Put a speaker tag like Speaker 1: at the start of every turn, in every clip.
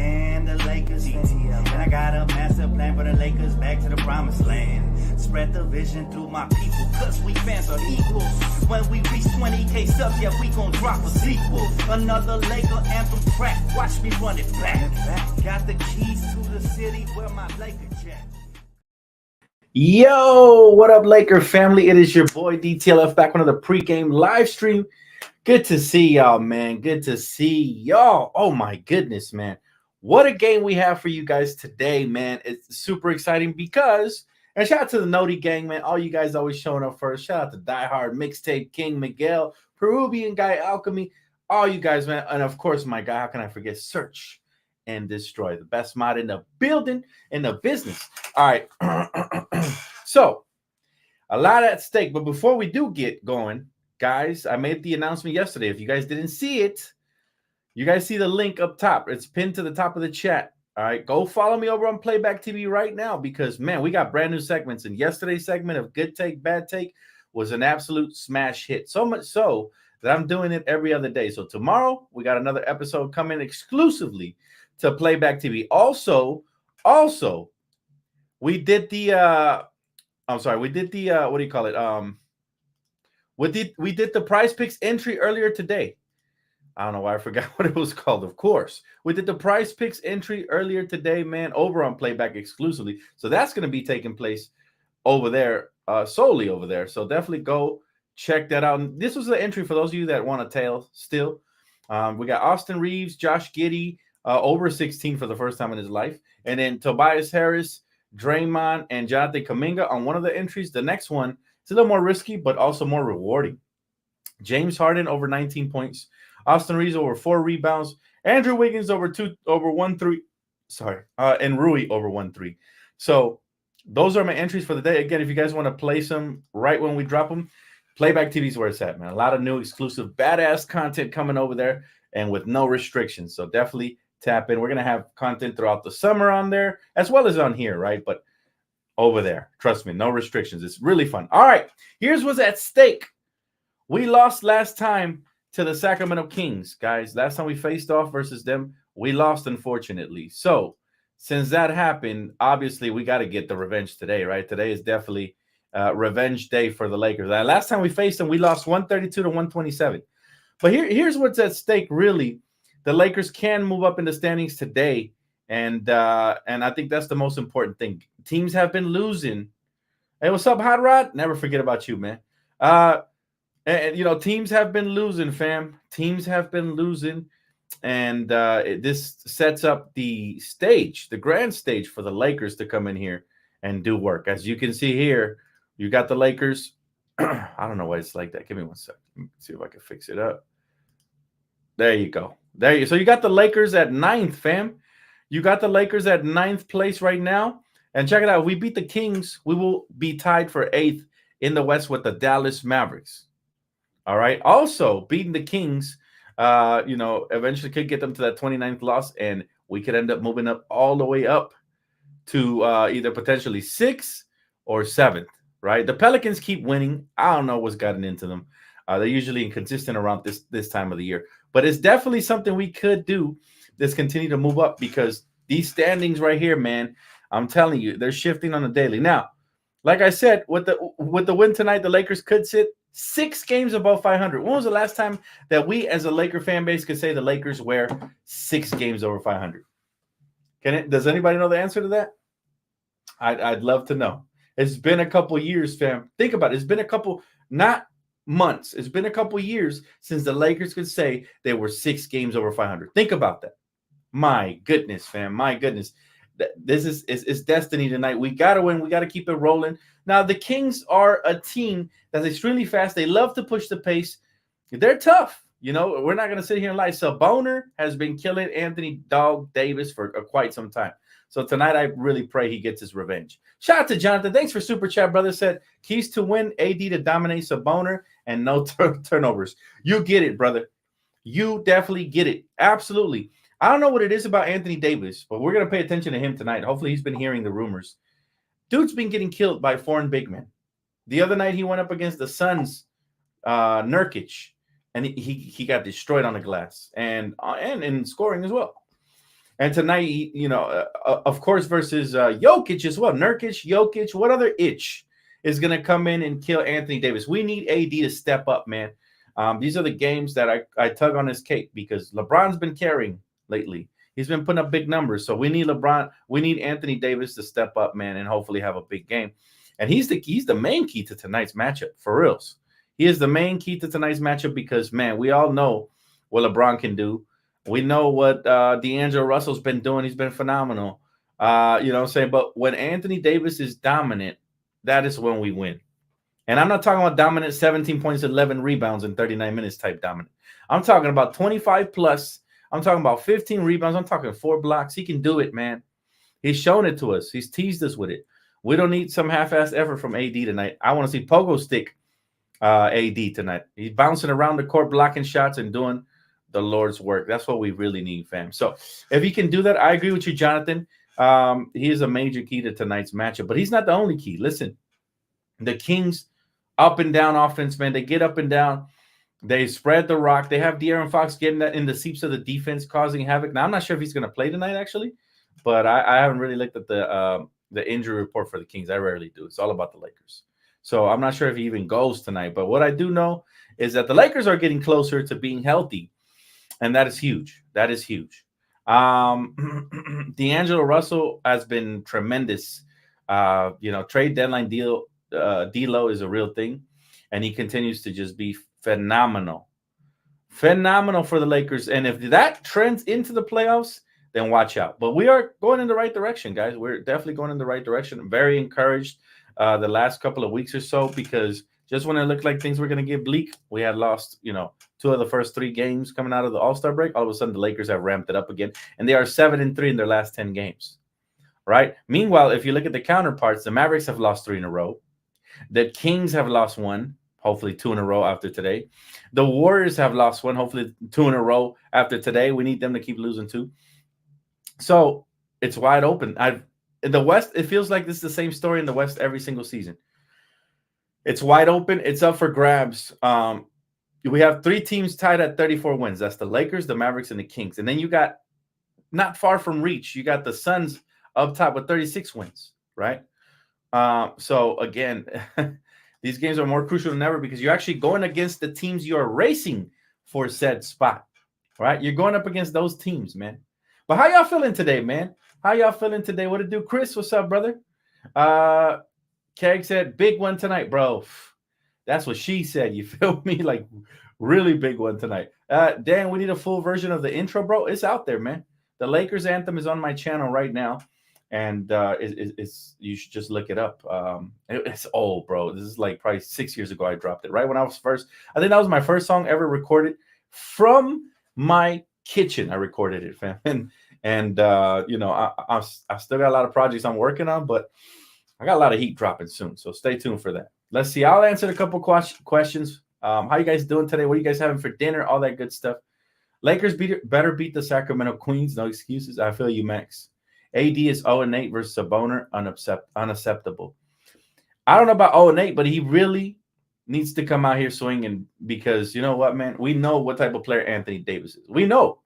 Speaker 1: fan, the Lakers fan. And I got a master plan for the Lakers back to the promised land. Spread the vision through my people, cause we fans are equal. When we reach 20K subs, yeah, we gon' drop a sequel. Another Laker anthem track, watch me run it back. Got the keys to the city where my Laker jack.
Speaker 2: Yo, what up, Laker family? It is your boy DTLF back on the pregame live stream. Good to see y'all, man. Good to see y'all. Oh my goodness, man. What a game we have for you guys today, man. It's super exciting because, and shout out to the Noti gang, man. All you guys always showing up first. Shout out to Diehard, Mixtape King, Miguel, Peruvian Guy, Alchemy, all you guys, man. And of course, my guy, how can I forget? Search and Destroy, the best mod in the building, in the business. All right. So, a lot at stake. But before we do get going, guys, I made the announcement yesterday. If you guys didn't see it, you guys see the link up top. It's pinned to the top of the chat. All right, go follow me over on Playback TV right now because, man, we got brand new segments. And yesterday's segment of Good Take, Bad Take was an absolute smash hit. So much so that I'm doing it every other day. So tomorrow, we got another episode coming exclusively to Playback TV. Also, we did the, we did the, what do you call it? We did the Prize Picks entry earlier today. I don't know why I forgot what it was called. Of course, we did the Prize Picks entry earlier today, man, over on Playback exclusively. So that's going to be taking place over there, solely over there. So definitely go check that out. And this was the entry for those of you that want a tail still. We got Austin Reeves, Josh Giddey, over 16 for the first time in his life. And then Tobias Harris, Draymond, and Jonathan Kuminga on one of the entries. The next one, it's a little more risky, but also more rewarding. James Harden over 19 points. Austin Reeves over 4 rebounds. Andrew Wiggins over 1-3. And Rui over 1-3. So those are my entries for the day. Again, if you guys want to play some right when we drop them, Playback TV is where it's at, man. A lot of new exclusive badass content coming over there and with no restrictions. So definitely tap in. We're going to have content throughout the summer on there as well as on here, right? But over there, trust me, no restrictions. It's really fun. All right, here's what's at stake. We lost last time to the Sacramento Kings, guys. Last time we faced off versus them, we lost, unfortunately. So since that happened, obviously we got to get the revenge today, right? Today is definitely revenge day for the Lakers. Last time we faced them, we lost 132 to 127. But here's what's at stake, really. The Lakers can move up in the standings today, and I think that's the most important thing. Teams have been losing. Hey, what's up, Hot Rod? Never forget about you, man. And you know, teams have been losing, fam. Teams have been losing, and this sets up the stage, the grand stage for the Lakers to come in here and do work. As you can see here, you got the Lakers. I don't know why it's like that. Give me 1 second. Let me see if I can fix it up. There you go. So you got the Lakers at 9th, fam. You got the Lakers at 9th place right now. And check it out. If we beat the Kings, we will be tied for 8th in the West with the Dallas Mavericks. All right. Also, beating the Kings, eventually could get them to that 29th loss, and we could end up moving up all the way up to either potentially 6th or 7th, right? The Pelicans keep winning. I don't know what's gotten into them. They're usually inconsistent around this time of the year. But it's definitely something we could do. Let's continue to move up because these standings right here, man, I'm telling you, they're shifting on the daily. Now, like I said, with the win tonight, the Lakers could sit 6 games above 500. When was the last time that we as a Laker fan base could say the Lakers were 6 games over 500? Does anybody know the answer to that? I'd love to know. It's been a couple years, fam. Think about it. It's been a couple, not months. It's been a couple years since the Lakers could say they were 6 games over 500. Think about that. My goodness, fam. My goodness. This is destiny tonight. We got to win. We got to keep it rolling. Now, the Kings are a team that's extremely fast. They love to push the pace. They're tough. You know, we're not going to sit here and lie. Sabonis has been killing Anthony Dog Davis for quite some time. So tonight, I really pray he gets his revenge. Shout out to Jonathan. Thanks for Super Chat, brother. Said, keys to win, AD to dominate Sabonis and no turnovers. You get it, brother. You definitely get it. Absolutely. I don't know what it is about Anthony Davis, but we're going to pay attention to him tonight. Hopefully, he's been hearing the rumors. Dude's been getting killed by foreign big men. The other night, he went up against the Suns, Nurkic, and he got destroyed on the glass and in scoring as well. And tonight, of course, versus Jokic as well. Nurkic, Jokic, what other itch is going to come in and kill Anthony Davis? We need AD to step up, man. These are the games that I tug on his cape because LeBron's been carrying lately. He's been putting up big numbers. So we need LeBron. We need Anthony Davis to step up, man, and hopefully have a big game. And he's the main key to tonight's matchup, for reals. He is the main key to tonight's matchup because, man, we all know what LeBron can do. We know what D'Angelo Russell's been doing. He's been phenomenal. You know what I'm saying? But when Anthony Davis is dominant, that is when we win. And I'm not talking about dominant 17 points, 11 rebounds in 39 minutes type dominant. I'm talking about 25 plus. I'm talking about 15 rebounds. I'm talking 4 blocks. He can do it, man. He's shown it to us. He's teased us with it. We don't need some half-assed effort from AD tonight. I want to see Pogo stick AD tonight. He's bouncing around the court, blocking shots and doing the Lord's work. That's what we really need, fam. So if he can do that, I agree with you, Jonathan. He is a major key to tonight's matchup, but he's not the only key. Listen, the Kings up and down offense, man. They get up and down. They spread the rock. They have De'Aaron Fox getting that in the seeps of the defense, causing havoc. Now, I'm not sure if he's going to play tonight, actually, but I haven't really looked at the injury report for the Kings. I rarely do. It's all about the Lakers. So I'm not sure if he even goes tonight. But what I do know is that the Lakers are getting closer to being healthy, and that is huge. That is huge. D'Angelo Russell has been tremendous. Trade deadline deal. D-Lo is a real thing, and he continues to just be phenomenal for the Lakers. And if that trends into the playoffs, then watch out. But we are going in the right direction, guys. We're definitely going in the right direction. I'm very encouraged the last couple of weeks or so, because just when it looked like things were going to get bleak, we had lost, 2 of the first 3 games coming out of the All-Star break. All of a sudden, the Lakers have ramped it up again, and they are 7-3 in their last 10 games, right? Meanwhile, if you look at the counterparts, the Mavericks have lost 3 in a row. The Kings have lost 1, hopefully 2 in a row after today. The Warriors have lost 1, hopefully 2 in a row after today. We need them to keep losing 2. So it's wide open. In the West, it feels like this is the same story in the West every single season. It's wide open. It's up for grabs. We have 3 teams tied at 34 wins. That's the Lakers, the Mavericks, and the Kings. And then you got, not far from reach, you got the Suns up top with 36 wins, right? So again, these games are more crucial than ever because you're actually going against the teams you are racing for said spot, right? You're going up against those teams, man. But how y'all feeling today, man? How y'all feeling today? What it do, Chris? What's up, brother? Keg said, big one tonight, bro. That's what she said. You feel me? Like, really big one tonight. Dan, we need a full version of the intro, bro. It's out there, man. The Lakers anthem is on my channel right now. And it's you should just look it up. It's old, bro. This is like probably 6 years ago I dropped it, right when I was first. I think that was my first song ever recorded from my kitchen. I recorded it, fam. And I still got a lot of projects I'm working on, but I got a lot of heat dropping soon. So stay tuned for that. Let's see. I'll answer a couple questions. How you guys doing today? What are you guys having for dinner? All that good stuff. Lakers better beat the Sacramento Queens. No excuses. I feel you, Max. AD is 0-8 versus Sabonis, unacceptable. I don't know about 0-8, but he really needs to come out here swinging because you know what, man? We know what type of player Anthony Davis is. We know.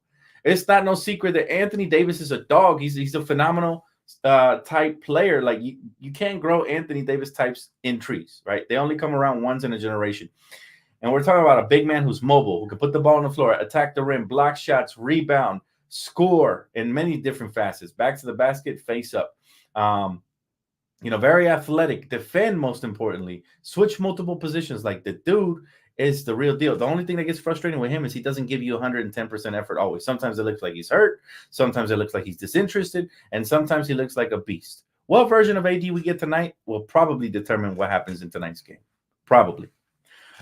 Speaker 2: It's not no secret that Anthony Davis is a dog. He's a phenomenal type player. Like you can't grow Anthony Davis types in trees, right? They only come around once in a generation. And we're talking about a big man who's mobile, who can put the ball on the floor, attack the rim, block shots, rebound, score in many different facets, back to the basket, face up, very athletic, defend, most importantly, switch multiple positions. Like the dude is the real deal. The only thing that gets frustrating with him is he doesn't give you 110% effort always. Sometimes it looks like he's hurt, sometimes it looks like he's disinterested, and sometimes he looks like a beast. What version of AD we get tonight will probably determine what happens in tonight's game. Probably.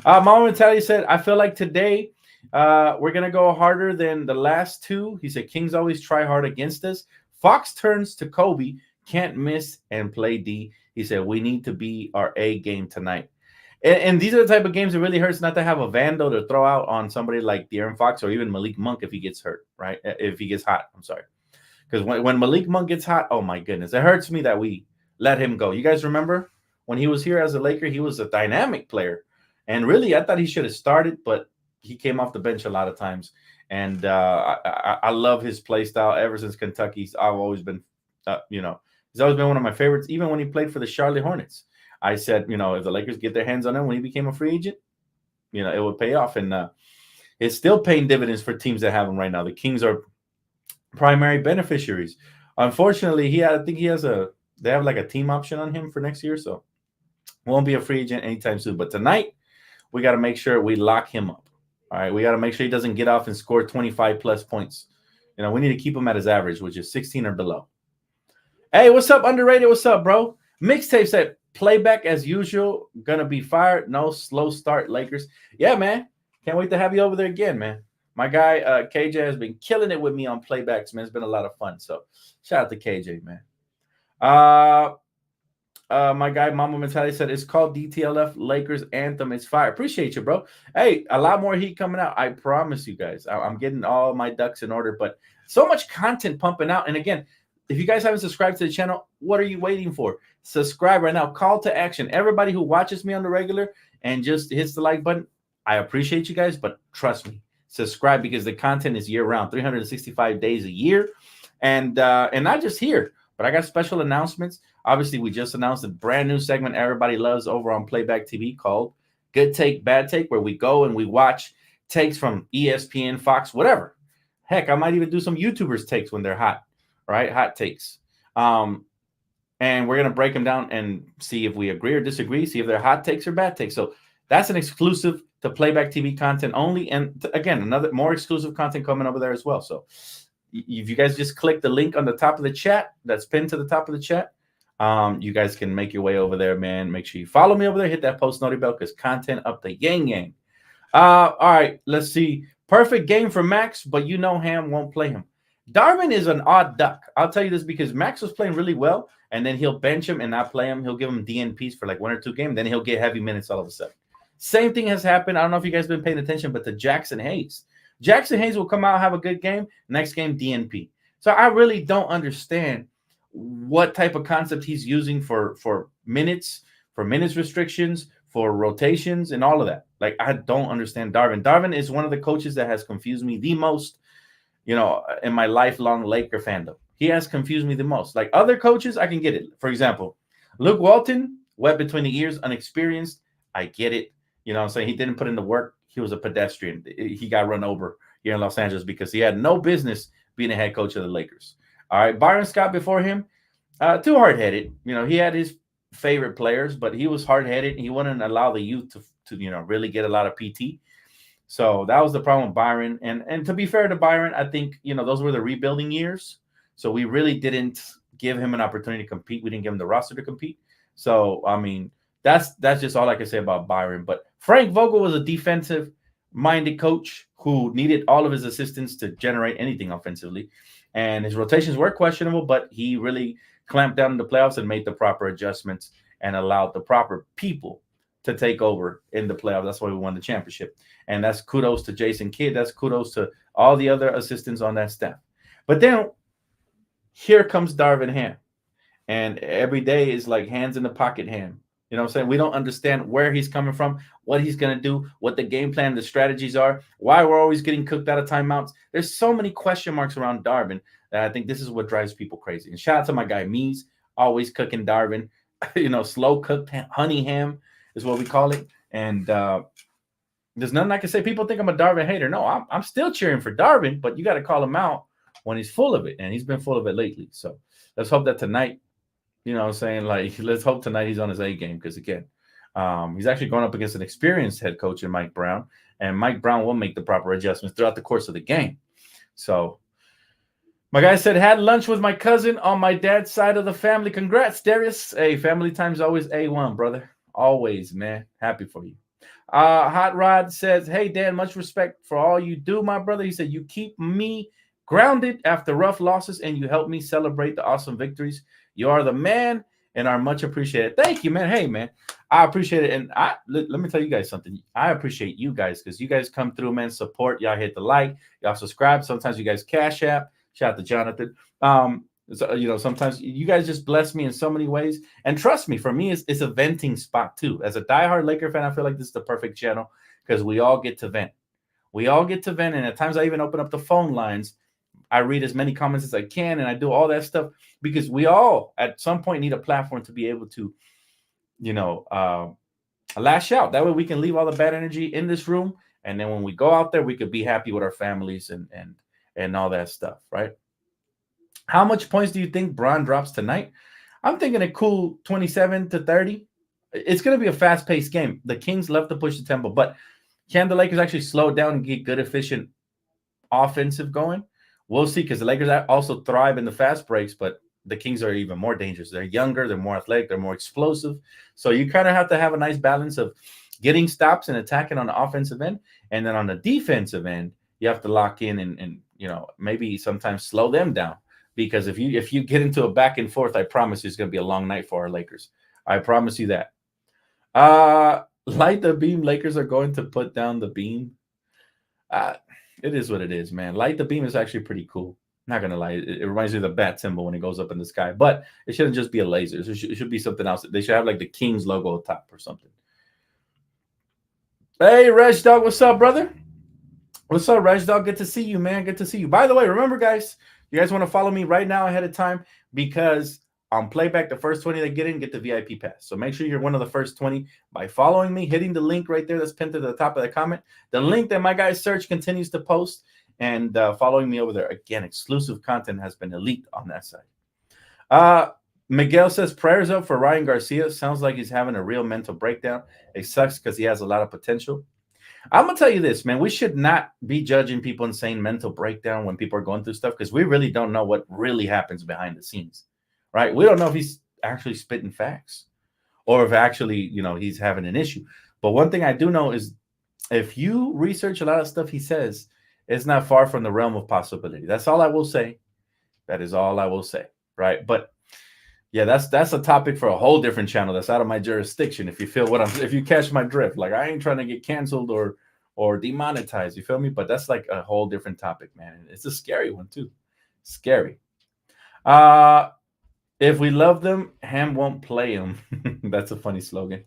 Speaker 2: Mama Mentality said, I feel like today we're going to go harder than the last 2. He said, Kings always try hard against us. Fox turns to Kobe, can't miss and play D. He said, we need to be our A game tonight. And these are the type of games that really hurts not to have a vandal to throw out on somebody like De'Aaron Fox or even Malik Monk if he gets hurt, right? If he gets hot, I'm sorry. Because when Malik Monk gets hot, oh my goodness, it hurts me that we let him go. You guys remember when he was here as a Laker, he was a dynamic player. And really, I thought he should have started, but he came off the bench a lot of times. And I love his play style ever since Kentucky. I've always been, he's always been one of my favorites. Even when he played for the Charlotte Hornets, I said, if the Lakers get their hands on him when he became a free agent, it would pay off. And it's still paying dividends for teams that have him right now. The Kings are primary beneficiaries. Unfortunately, I think they have like a team option on him for next year, so won't be a free agent anytime soon. But tonight, we got to make sure we lock him up. All right, we got to make sure he doesn't get off and score 25 plus points. We need to keep him at his average, which is 16 or below. Hey, what's up, Underrated? What's up, bro? Mixtape said, Playback as usual, gonna be fired. No slow start, Lakers. Yeah, man. Can't wait to have you over there again, man. My guy, KJ, has been killing it with me on playbacks, man. It's been a lot of fun. So shout out to KJ, man. My guy, Mama Mentality, said it's called DTLF Lakers Anthem. It's fire. Appreciate you, bro. Hey, a lot more heat coming out. I promise you guys. I'm getting all my ducks in order, but so much content pumping out. And again, if you guys haven't subscribed to the channel, what are you waiting for? Subscribe right now. Call to action. Everybody who watches me on the regular and just hits the like button, I appreciate you guys, but trust me, subscribe because the content is year-round, 365 days a year. And not just here, but I got special announcements. Obviously, we just announced a brand new segment everybody loves over on Playback TV called Good Take, Bad Take, where we go and we watch takes from ESPN, Fox, whatever. Heck, I might even do some YouTubers takes when they're hot, right? Hot takes. And we're going to break them down and see if we agree or disagree, see if they're hot takes or bad takes. So that's an exclusive to Playback TV content only. And again, another more exclusive content coming over there as well. So if you guys just click the link on the top of the chat, that's pinned to the top of the chat, you guys can make your way over there, man. Make sure you follow me over there. Hit that post notification bell because content up the yang. All right, let's see. Perfect game for Max, but Ham won't play him. Darvin is an odd duck. I'll tell you this because Max was playing really well, and then he'll bench him and not play him. He'll give him DNPs for like 1 or 2 games. Then he'll get heavy minutes all of a sudden. Same thing has happened. I don't know if you guys have been paying attention, but to Jackson Hayes. Jackson Hayes will come out, have a good game. Next game, DNP. So I really don't understand what type of concept he's using for minutes restrictions, for rotations, and all of that. Like, I don't understand Darvin. Darvin is one of the coaches that has confused me the most, in my lifelong Laker fandom. He has confused me the most. Like other coaches, I can get it. For example, Luke Walton, wet between the ears, unexperienced. I get it. I'm saying he didn't put in the work. He was a pedestrian. He got run over here in Los Angeles because he had no business being a head coach of the Lakers. All right, Byron Scott before him, too hard-headed. He had his favorite players, but he was hard-headed. He wouldn't allow the youth to really get a lot of PT. So that was the problem with Byron. And to be fair to Byron, I think, those were the rebuilding years. So we really didn't give him an opportunity to compete. We didn't give him the roster to compete. So, I mean, that's just all I can say about Byron. But Frank Vogel was a defensive-minded coach who needed all of his assistants to generate anything offensively. And his rotations were questionable, but he really clamped down in the playoffs and made the proper adjustments and allowed the proper people to take over in the playoffs. That's why we won the championship. And that's kudos to Jason Kidd. That's kudos to all the other assistants on that staff. But then here comes Darvin Ham. And every day is like hands in the pocket Ham. You know what I'm saying? We don't understand where he's coming from, what he's going to do, what the game plan, the strategies are, why we're always getting cooked out of timeouts. There's so many question marks around Darvin that I think this is what drives people crazy. And shout out to my guy, Mees, always cooking Darvin. Slow cooked honey ham is what we call it. And there's nothing I can say. People think I'm a Darvin hater. No, I'm still cheering for Darvin, but you got to call him out when he's full of it. And he's been full of it lately. So let's hope that tonight, let's hope tonight he's on his A game because, again, he's actually going up against an experienced head coach in Mike Brown, and Mike Brown will make the proper adjustments throughout the course of the game. So my guy said, had lunch with my cousin on my dad's side of the family. Congrats, Darius. Hey, family time's always A1, brother. Always, man. Happy for you. Hot Rod says, hey, Dan, much respect for all you do, my brother. He said, you keep me grounded after rough losses, and you help me celebrate the awesome victories. You are the man and are much appreciated. Thank you, man. Hey, man, I appreciate it. And let me tell you guys something. I appreciate you guys because you guys come through, man, support. Y'all hit the like. Y'all subscribe. Sometimes you guys cash app. Shout out to Jonathan. Sometimes you guys just bless me in so many ways. And trust me, for me, it's a venting spot too. As a diehard Laker fan, I feel like this is the perfect channel because we all get to vent. We all get to vent, and at times I even open up the phone lines. I read as many comments as I can, and I do all that stuff because we all, at some point, need a platform to be able to, you know, lash out. That way, we can leave all the bad energy in this room, and then when we go out there, we could be happy with our families and all that stuff, right? How much points do you think Bron drops tonight? I'm thinking a cool 27-30. It's going to be a fast-paced game. The Kings love to push the tempo, but can the Lakers actually slow down and get good, efficient offensive going? We'll see, because the Lakers also thrive in the fast breaks, but the Kings are even more dangerous. They're younger, they're more athletic, they're more explosive. So you kind of have to have a nice balance of getting stops and attacking on the offensive end. And then on the defensive end, you have to lock in and maybe sometimes slow them down. Because if you get into a back and forth, I promise you it's going to be a long night for our Lakers. I promise you that. Light the beam. Lakers are going to put down the beam. It is what it is, man. Light the beam is actually pretty cool. Not going to lie. It reminds me of the bat symbol when it goes up in the sky. But it shouldn't just be a laser. It should be something else. They should have like the Kings logo on top or something. Hey, Reg Dog. What's up, brother? What's up, Reg Dog? Good to see you, man. Good to see you. By the way, remember, guys, you guys want to follow me right now ahead of time, because on Playback, the first 20 that get the VIP pass. So make sure you're one of the first 20 by following me, hitting the link right there that's pinned to the top of the comment. The link that my guy Search continues to post, and following me over there. Again, exclusive content has been elite on that side. Miguel says, prayers up for Ryan Garcia. Sounds like he's having a real mental breakdown. It sucks because he has a lot of potential. I'm going to tell you this, man. We should not be judging people and saying mental breakdown when people are going through stuff, because we really don't know what really happens behind the scenes, right? We don't know if he's actually spitting facts or if actually, he's having an issue. But one thing I do know is if you research a lot of stuff he says, it's not far from the realm of possibility. That's all I will say. That is all I will say, right? But yeah, that's a topic for a whole different channel that's out of my jurisdiction. If you feel if you catch my drift, like I ain't trying to get canceled or demonetized, you feel me? But that's like a whole different topic, man. It's a scary one too. Scary. If we love them, Ham won't play them. That's a funny slogan.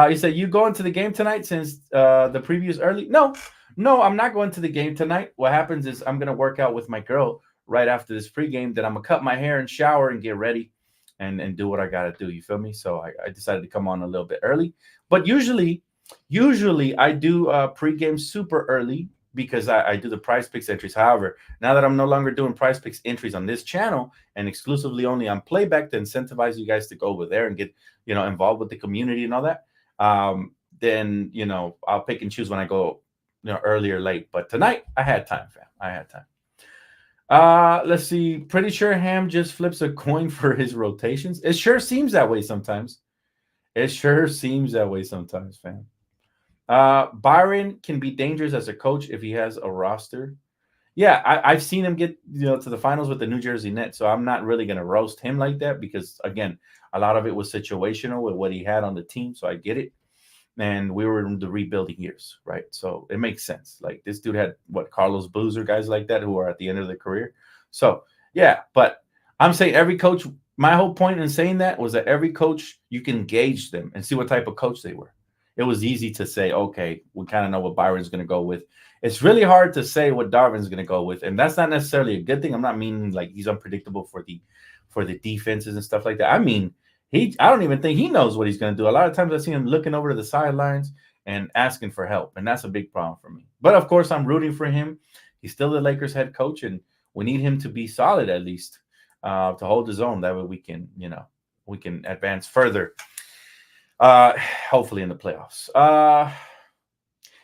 Speaker 2: He said, you going to the game tonight since the preview is early? No, I'm not going to the game tonight. What happens is I'm going to work out with my girl right after this pregame. Then I'm going to cut my hair and shower and get ready and do what I got to do. You feel me? So I decided to come on a little bit early. But usually I do pregame super early because I do the prize picks entries. However, now that I'm no longer doing prize picks entries on this channel and exclusively only on Playback to incentivize you guys to go over there and get, involved with the community and all that, then, I'll pick and choose when I go, early or late. But tonight I had time, fam. I had time. Let's see. Pretty sure Ham just flips a coin for his rotations. It sure seems that way sometimes. Fam. Byron can be dangerous as a coach if he has a roster. Yeah, I've seen him get to the finals with the New Jersey Nets, so I'm not really gonna roast him like that because again, a lot of it was situational with what he had on the team, so I get it. And we were in the rebuilding years, right? So it makes sense. Like this dude had Carlos Boozer, guys like that who are at the end of their career. So yeah, but I'm saying every coach. My whole point in saying that was that every coach, you can gauge them and see what type of coach they were. It was easy to say, okay, we kind of know what Byron's going to go with. It's really hard to say what Darvin's going to go with, and that's not necessarily a good thing. I'm not meaning like he's unpredictable for the defenses and stuff like that. I mean, I don't even think he knows what he's going to do. A lot of times I see him looking over to the sidelines and asking for help, and that's a big problem for me. But of course, I'm rooting for him. He's still the Lakers head coach, and we need him to be solid at least to hold his own. That way we can advance further. Hopefully in the playoffs.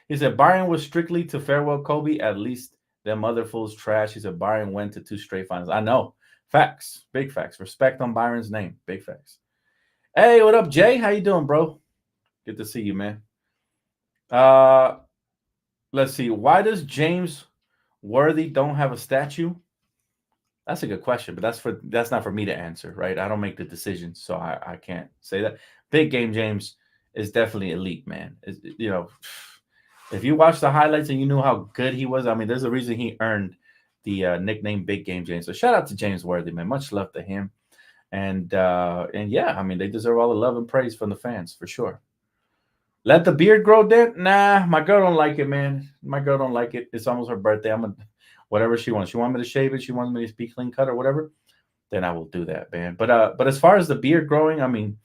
Speaker 2: He said Byron was strictly to farewell Kobe. At least them other fools trash. He said Byron went to 2 straight finals. I know. Facts. Big facts. Respect on Byron's name. Big facts. Hey, what up, Jay? How you doing, bro? Good to see you, man. Let's see. Why does James Worthy don't have a statue? That's a good question, but that's not for me to answer, right? I don't make the decisions, so I can't say that. Big Game James is definitely elite, man. If you watch the highlights and you knew how good he was, I mean, there's a reason he earned the nickname Big Game James. So shout out to James Worthy, man. Much love to him. And yeah, I mean, they deserve all the love and praise from the fans for sure. Let the beard grow then? Nah, my girl don't like it, man. My girl don't like it. It's almost her birthday. I'm gonna whatever she wants. She want me to shave it. She wants me to be clean cut or whatever. Then I will do that, man. But as far as the beard growing, I mean,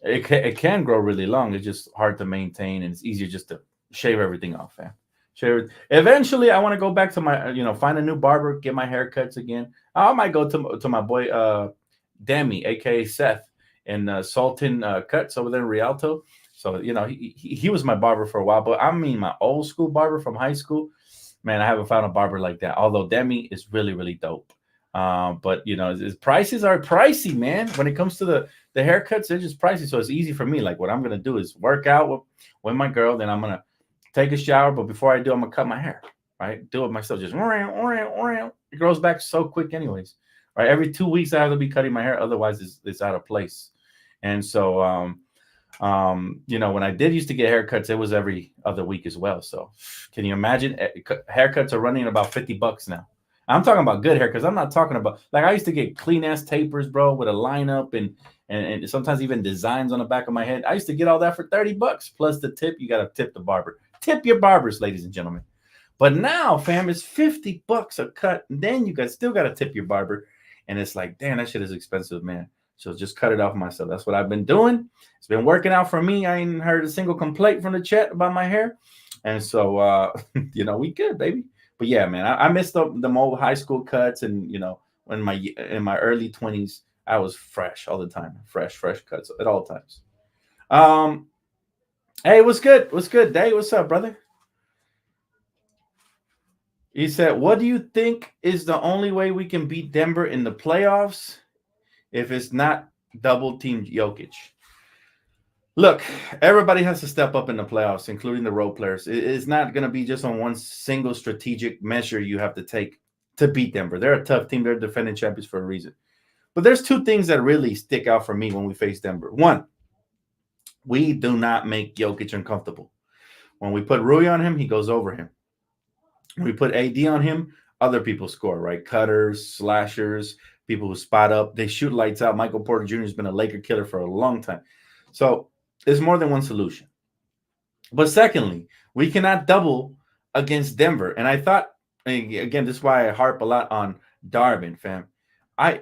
Speaker 2: it can grow really long. It's just hard to maintain, and it's easier just to shave everything off, man. Shave. Eventually, I want to go back to my, find a new barber, get my haircuts again. I might go to my boy Demi, aka Seth, in Sultan Cuts over there in Rialto. So he was my barber for a while, but I mean my old school barber from high school. Man, I haven't found a barber like that. Although Demi is really really dope. But his prices are pricey, man. When it comes to the haircuts, they're just pricey. So it's easy for me. Like what I'm gonna do is work out with my girl, then I'm gonna take a shower. But before I do, I'm gonna cut my hair. Right, do it myself. Just it grows back so quick, anyways. Right, every 2 weeks I have to be cutting my hair, otherwise it's out of place. And so when I did used to get haircuts, it was every other week as well. So can you imagine? Haircuts are running about $50 now. I'm talking about good hair, because I'm not talking about, like, I used to get clean ass tapers, bro, with a lineup and sometimes even designs on the back of my head. I used to get all that for $30 plus the tip. You got to tip the barber. Tip your barbers, ladies and gentlemen. But now, fam, it's $50 a cut. And then you still got to tip your barber. And it's like, damn, that shit is expensive, man. So just cut it off myself. That's what I've been doing. It's been working out for me. I ain't heard a single complaint from the chat about my hair. And so, we good, baby. But yeah, man, I missed the old high school cuts. And, in my early 20s, I was fresh all the time. Fresh cuts at all times. Hey, what's good? What's good, Day? What's up, brother? He said, what do you think is the only way we can beat Denver in the playoffs if it's not double team Jokic? Look, everybody has to step up in the playoffs, including the role players. It's not going to be just on one single strategic measure you have to take to beat Denver. They're a tough team. They're defending champions for a reason. But there's two things that really stick out for me when we face Denver. One, we do not make Jokic uncomfortable. When we put Rui on him, he goes over him. When we put AD on him, other people score, right? Cutters, slashers, people who spot up. They shoot lights out. Michael Porter Jr. has been a Laker killer for a long time. So there's more than one solution. But secondly, we cannot double against Denver. And I thought, again, this is why I harp a lot on Darvin, fam. I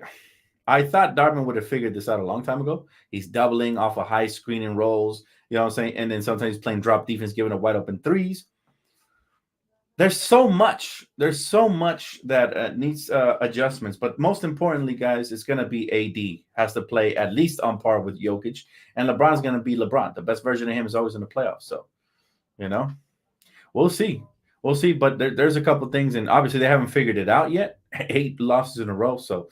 Speaker 2: thought Darvin would have figured this out a long time ago. He's doubling off of high screening rolls, you know what I'm saying? And then sometimes he's playing drop defense, giving up wide open threes. There's so much that needs adjustments. But most importantly, guys, it's going to be AD has to play at least on par with Jokic. And LeBron's going to be LeBron. The best version of him is always in the playoffs. So, we'll see. We'll see. But there's a couple things. And obviously, they haven't figured it out yet. 8 losses in a row. So,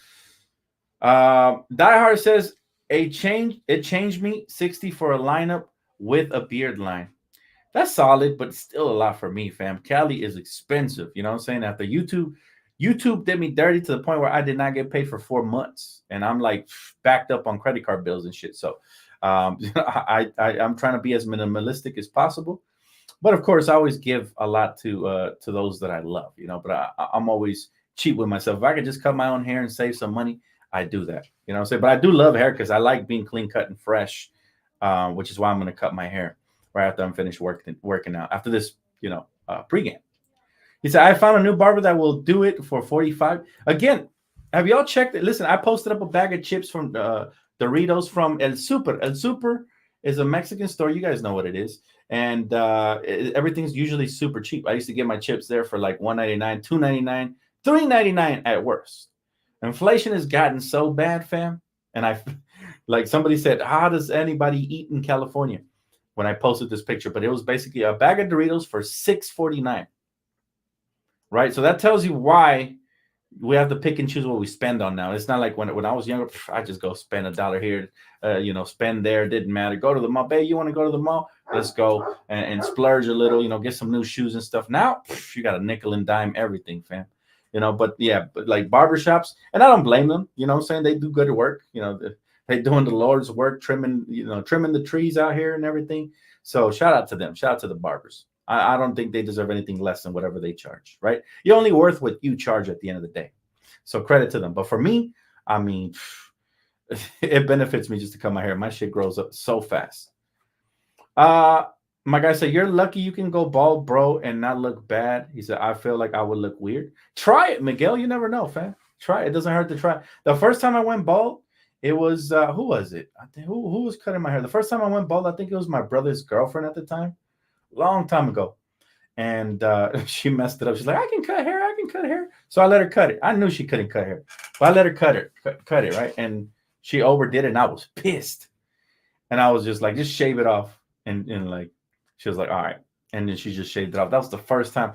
Speaker 2: Diehard says, it changed me 60 for a lineup with a beard line. That's solid, but still a lot for me, fam. Cali is expensive. You know what I'm saying? After YouTube did me dirty to the point where I did not get paid for 4 months. And I'm like backed up on credit card bills and shit. So I'm trying to be as minimalistic as possible. But of course, I always give a lot to those that I love, but I'm always cheap with myself. If I could just cut my own hair and save some money, I do that. You know what I'm saying? But I do love hair because I like being clean cut and fresh, which is why I'm going to cut my hair right after I'm finished working out. After this, pregame. He said, I found a new barber that will do it for $45. Again, have y'all checked it? Listen, I posted up a bag of chips from Doritos from El Super. El Super is a Mexican store. You guys know what it is. And everything's usually super cheap. I used to get my chips there for like $1.99, $2.99, $3.99 at worst. Inflation has gotten so bad, fam. And like somebody said, how does anybody eat in California? When I posted this picture, but it was basically a bag of Doritos for $6.49. Right? So that tells you why we have to pick and choose what we spend on now. It's not like when I was younger, I just go spend $1 here, spend there. It didn't matter. Go to the mall. Babe, you want to go to the mall? Let's go and splurge a little, get some new shoes and stuff. Now you got a nickel and dime everything, fam. But like barbershops, and I don't blame them, what I'm saying? They do good work, they're doing the Lord's work, trimming the trees out here and everything. So shout out to them. Shout out to the barbers. I don't think they deserve anything less than whatever they charge, right? You're only worth what you charge at the end of the day. So credit to them. But for me, I mean, it benefits me just to cut my hair. My shit grows up so fast. My guy said, "You're lucky you can go bald, bro, and not look bad." He said, "I feel like I would look weird." Try it, Miguel. You never know, fam. Try it. It doesn't hurt to try. The first time I went bald, it was who was it? I think who was cutting my hair. The first time I went bald, I think it was my brother's girlfriend at the time, long time ago. And she messed it up. She's like, "I can cut hair. I can cut hair." So I let her cut it. I knew she couldn't cut hair, but I let her cut it, right? And she overdid it, and I was pissed. And I was just like, "Just shave it off." And like, she was like, "All right." And then she just shaved it off. That was the first time.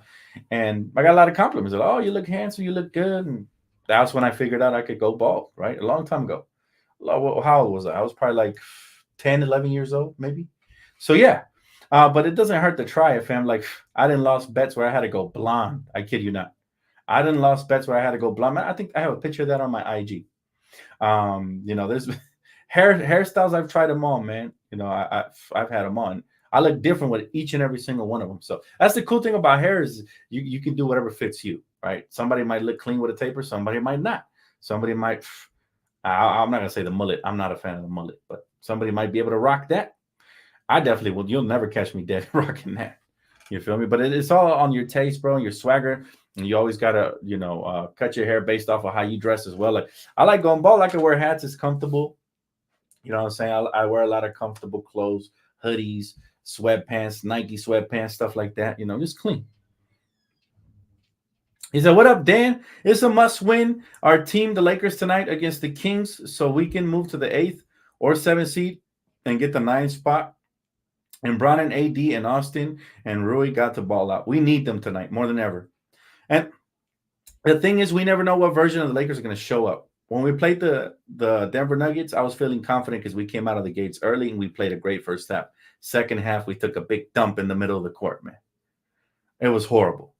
Speaker 2: And I got a lot of compliments. Like, "Oh, you look handsome. You look good." And that's when I figured out I could go bald, right? A long time ago. How old was I? I was probably like 10, 11 years old, maybe. So yeah. But it doesn't hurt to try it, fam. Like, I didn't lost bets where I had to go blonde. I kid you not. I didn't lost bets where I had to go blonde. I think I have a picture of that on my IG. There's hairstyles. I've tried them all, man. I've had them on. I look different with each and every single one of them. So that's the cool thing about hair is you can do whatever fits you, right? Somebody might look clean with a taper. Somebody might not. Somebody might. I'm not gonna say the mullet. I'm not a fan of the mullet, but somebody might be able to rock that. I definitely will. You'll never catch me dead rocking that. You feel me? But it's all on your taste, bro, and your swagger. And you always gotta, cut your hair based off of how you dress as well. Like, I like going bald. I can wear hats. It's comfortable. You know what I'm saying? I wear a lot of comfortable clothes, hoodies, sweatpants, Nike sweatpants, stuff like that. Just clean. He said, "What up, Dan? It's a must-win. Our team, the Lakers, tonight against the Kings, so we can move to the 8th or 7th seed and get the 9th spot. And Bron and AD and Austin and Rui got to ball out. We need them tonight more than ever." And the thing is, we never know what version of the Lakers are going to show up. When we played the Denver Nuggets, I was feeling confident because we came out of the gates early and we played a great first half. Second half, we took a big dump in the middle of the court, man. It was horrible.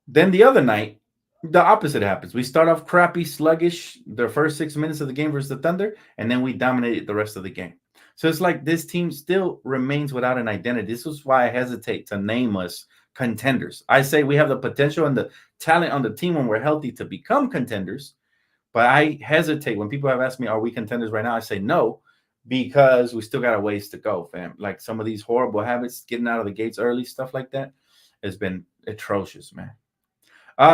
Speaker 2: Then the other night, the opposite happens. We start off crappy, sluggish, the first 6 minutes of the game versus the Thunder, and then we dominated the rest of the game. So it's like this team still remains without an identity. This is why I hesitate to name us contenders. I say we have the potential and the talent on the team when we're healthy to become contenders, but I hesitate. When people have asked me, are we contenders right now? I say no, because we still got a ways to go, fam. Like, some of these horrible habits, getting out of the gates early, stuff like that, has been atrocious, man.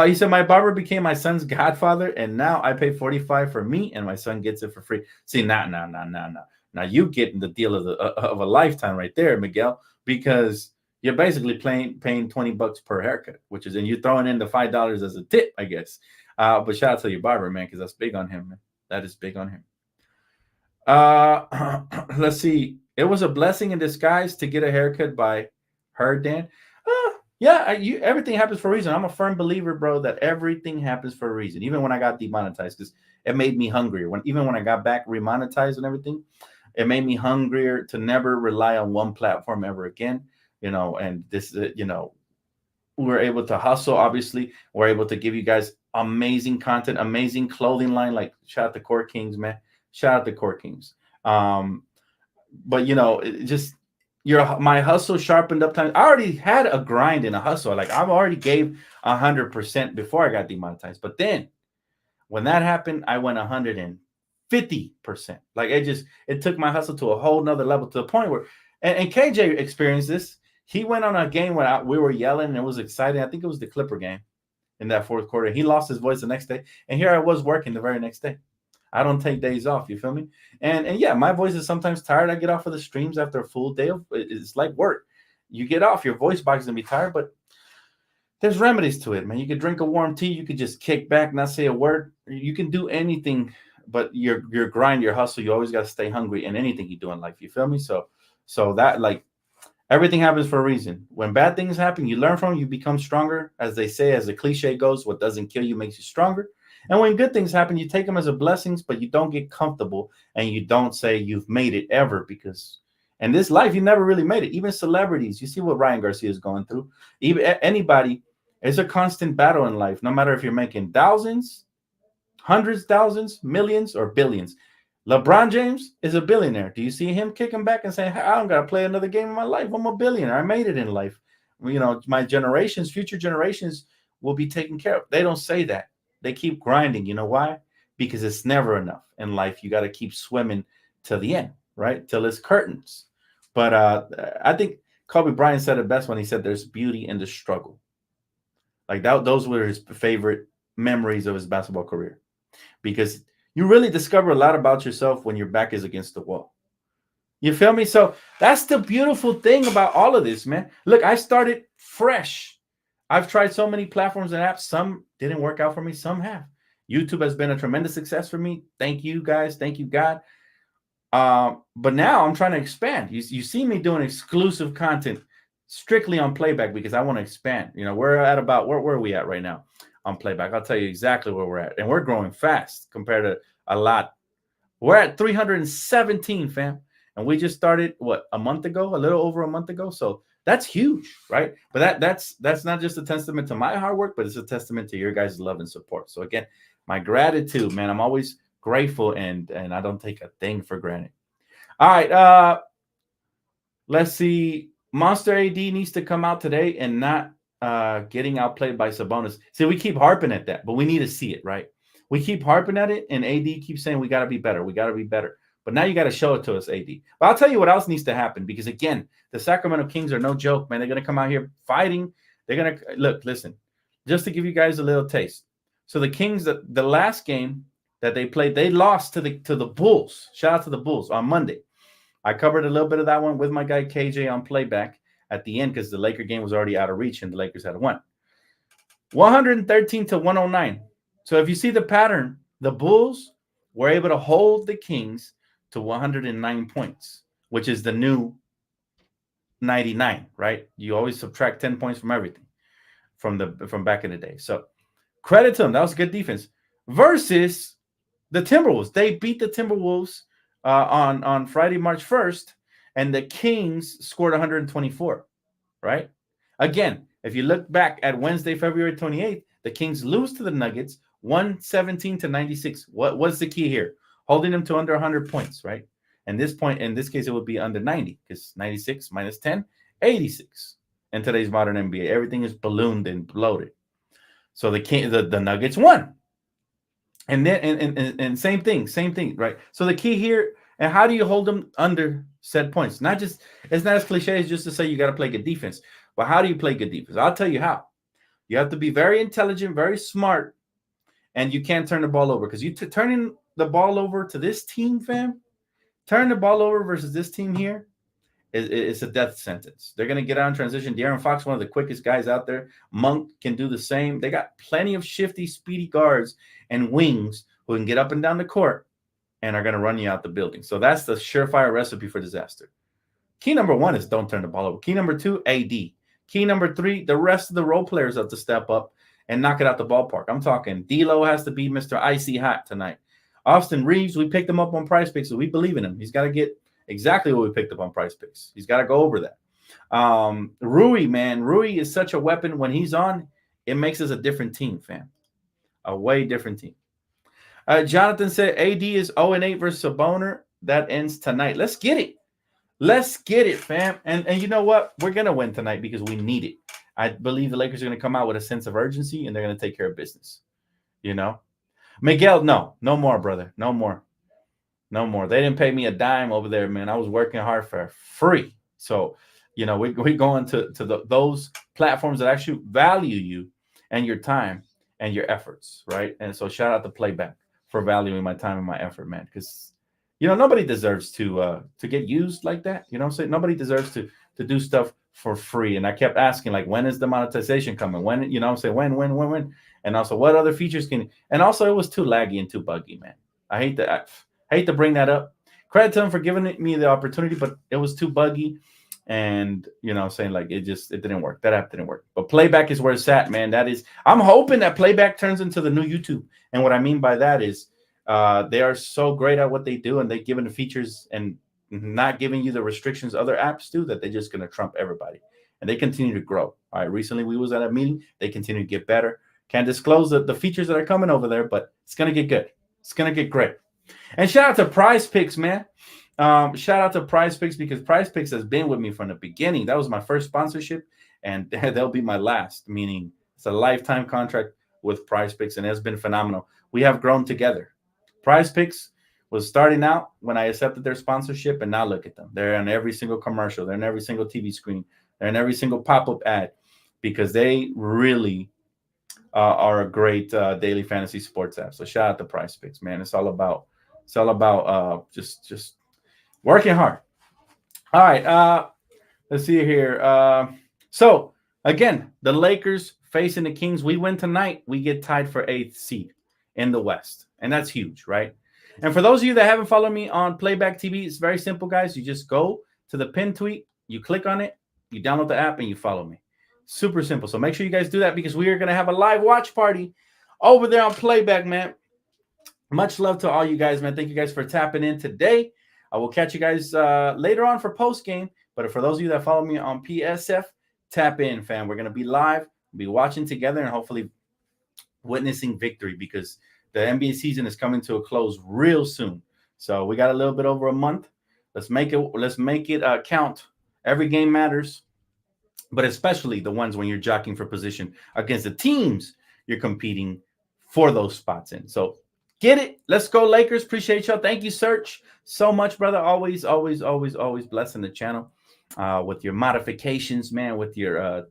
Speaker 2: He said, "My barber became my son's godfather, and now I pay $45 for me, and my son gets it for free." See, nah. Now you getting the deal of a lifetime right there, Miguel, because you're basically paying $20 per haircut, and you're throwing in the $5 as a tip, I guess. But shout out to your barber, man, because that's big on him, man. That is big on him. Let's see. It was a blessing in disguise to get a haircut by her, Dan. Yeah, everything happens for a reason. I'm a firm believer, bro, that everything happens for a reason. Even when I got demonetized, because it made me hungrier. Even when I got back remonetized and everything, it made me hungrier to never rely on one platform ever again. And this, we're able to hustle. Obviously, we're able to give you guys amazing content, amazing clothing line. Like, shout out to Court Kings, man. Shout out to Court Kings. But it just. My hustle sharpened up time. I already had a grind and a hustle. Like, I've already gave 100% before I got demonetized. But then when that happened, I went 150%. Like, it took my hustle to a whole nother level, to the point where, and KJ experienced this. He went on a game where we were yelling and it was exciting. I think it was the Clipper game in that fourth quarter. He lost his voice the next day. And here I was working the very next day. I don't take days off. You feel me? And yeah, my voice is sometimes tired. I get off of the streams after a full day it's like work. You get off, your voice box is gonna be tired, but there's remedies to it, man. You could drink a warm tea. You could just kick back, not say a word. You can do anything, but your grind, your hustle, you always got to stay hungry in anything you do in life. You feel me? So that, like, everything happens for a reason. When bad things happen, you learn from them, you become stronger. As they say, as the cliche goes, what doesn't kill you makes you stronger. And when good things happen, you take them as a blessings, but you don't get comfortable and you don't say you've made it ever, because in this life, you never really made it. Even celebrities, you see what Ryan Garcia is going through. Even anybody, it's a constant battle in life, no matter if you're making thousands, hundreds, thousands, millions, or billions. LeBron James is a billionaire. Do you see him kicking back and saying, I don't got to play another game in my life. I'm a billionaire. I made it in life. My generations, future generations will be taken care of. They don't say that. They keep grinding. You know why? Because it's never enough in life. You got to keep swimming to the end, right? Till it's curtains. But I think Kobe Bryant said it best when he said there's beauty in the struggle. Like that, those were his favorite memories of his basketball career, because you really discover a lot about yourself when your back is against the wall. You feel me? So that's the beautiful thing about all of this, man. Look, I started fresh. I've tried so many platforms and apps. Some didn't work out for me. Some have. YouTube has been a tremendous success for me. Thank you, guys. Thank you, God. But now I'm trying to expand. You see me doing exclusive content strictly on Playback because I want to expand. You know, we're at about, where are we at right now on Playback? I'll tell you exactly where we're at. And we're growing fast compared to a lot. We're at 317, fam. And we just started, what, a month ago, a little over a month ago. So that's huge, right? But that's not just a testament to my hard work, but it's a testament to your guys' love and support. So again, my gratitude, man. I'm always grateful, and I don't take a thing for granted. All right, let's see. Monster AD needs to come out today and not getting outplayed by Sabonis. See, we keep harping at that, but we need to see it, right? We keep harping at it, and AD keeps saying we got to be better. We got to be better. But now you got to show it to us, AD. But I'll tell you what else needs to happen, because, again, the Sacramento Kings are no joke, man. They're going to come out here fighting. They're going to – look, listen, just to give you guys a little taste. So the Kings, the last game that they played, they lost to the Bulls. Shout out to the Bulls on Monday. I covered a little bit of that one with my guy KJ on Playback at the end because the Laker game was already out of reach and the Lakers had won. 113 to 109. So if you see the pattern, the Bulls were able to hold the Kings to 109 points, which is the new 99, right? You always subtract 10 points from everything from back in the day. So credit to them. That was good defense. Versus the Timberwolves. They beat the Timberwolves on Friday, March 1st, and the Kings scored 124, right? Again, if you look back at Wednesday, February 28th, the Kings lose to the Nuggets 117 to 96. What's the key here? Holding them to under 100 points, right? And this point, in this case, it would be under 90 because 96 minus 10, 86. In today's modern NBA, everything is ballooned and bloated. So the Nuggets won. And then and same thing, right? So the key here, and how do you hold them under said points? It's not as cliche as just to say you got to play good defense. But how do you play good defense? I'll tell you how. You have to be very intelligent, very smart, and you can't turn the ball over, because you turning the ball over to this team, fam, turn the ball over versus this team here, it's a death sentence. They're going to get out in transition. De'Aaron Fox, one of the quickest guys out there. Monk can do the same. They got plenty of shifty, speedy guards and wings who can get up and down the court and are going to run you out the building. So that's the surefire recipe for disaster. Key number one is don't turn the ball over. Key number two, AD. Key number three, the rest of the role players have to step up and knock it out the ballpark. I'm talking D'Lo has to be Mr. Icy Hot tonight. Austin Reeves, we picked him up on Price Picks, so we believe in him. He's got to get exactly what we picked up on Price Picks. He's got to go over that. Rui, man. Rui is such a weapon. When he's on, it makes us a different team, fam. A way different team. Jonathan said AD is 0-8 versus Sabonis. That ends tonight. Let's get it. Let's get it, fam. And you know what? We're going to win tonight because we need it. I believe the Lakers are going to come out with a sense of urgency, and they're going to take care of business. You know? Miguel, no more, brother. No more. They didn't pay me a dime over there, man. I was working hard for free. So, you know, we're going to those platforms that actually value you and your time and your efforts, right? And so shout out to Playback for valuing my time and my effort, man. Because, you know, nobody deserves to get used like that. You know what I'm saying? Nobody deserves to do stuff for free. And I kept asking, like, when is the monetization coming? When, you know what I'm saying? When? And also, what other features can, and also it was too laggy and too buggy, man. I hate to bring that up. Credit to him for giving me the opportunity, but it was too buggy. And, you know, saying like it didn't work. That app didn't work. But Playback is where it's at, man. I'm hoping that Playback turns into the new YouTube. And what I mean by that is they are so great at what they do, and they're giving the features and not giving you the restrictions other apps do, that they're just going to trump everybody. And they continue to grow. All right. Recently we was at a meeting. They continue to get better. Can't disclose the features that are coming over there, but it's going to get good. It's going to get great. And shout out to Prize Picks, man. Shout out to Prize Picks, because Prize Picks has been with me from the beginning. That was my first sponsorship, and they'll be my last, meaning it's a lifetime contract with Prize Picks, and it's been phenomenal. We have grown together. Prize Picks, was starting out when I accepted their sponsorship, and now look at them. They're on every single commercial. They're in every single TV screen. They're in every single pop-up ad because they really are a great daily fantasy sports app. So shout out to Prize Picks, man. It's all about just working hard. All right, let's see here. So again, the Lakers facing the Kings. We win tonight. We get tied for 8th seed in the West, and that's huge, right? And for those of you that haven't followed me on Playback TV, it's very simple, guys. You just go to the pinned tweet, you click on it, you download the app, and you follow me. Super simple. So make sure you guys do that because we are going to have a live watch party over there on Playback, man. Much love to all you guys, man. Thank you guys for tapping in today. I will catch you guys later on for post game. But for those of you that follow me on PSF, tap in, fam. We're going to be live, be watching together, and hopefully witnessing victory because the NBA season is coming to a close real soon. So we got a little bit over a month. Let's make it count. Every game matters, but especially the ones when you're jockeying for position against the teams you're competing for those spots in. So get it. Let's go, Lakers. Appreciate y'all. Thank you, Search, so much, brother. Always blessing the channel with your modifications, man, with your,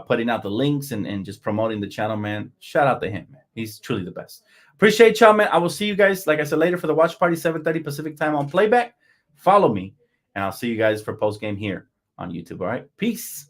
Speaker 2: putting out the links and just promoting the channel, man. Shout out to him, man. He's truly the best. Appreciate y'all, man. I will see you guys, like I said, later for the watch party, 7:30 Pacific time on Playback. Follow me, and I'll see you guys for post game here on YouTube. All right. Peace.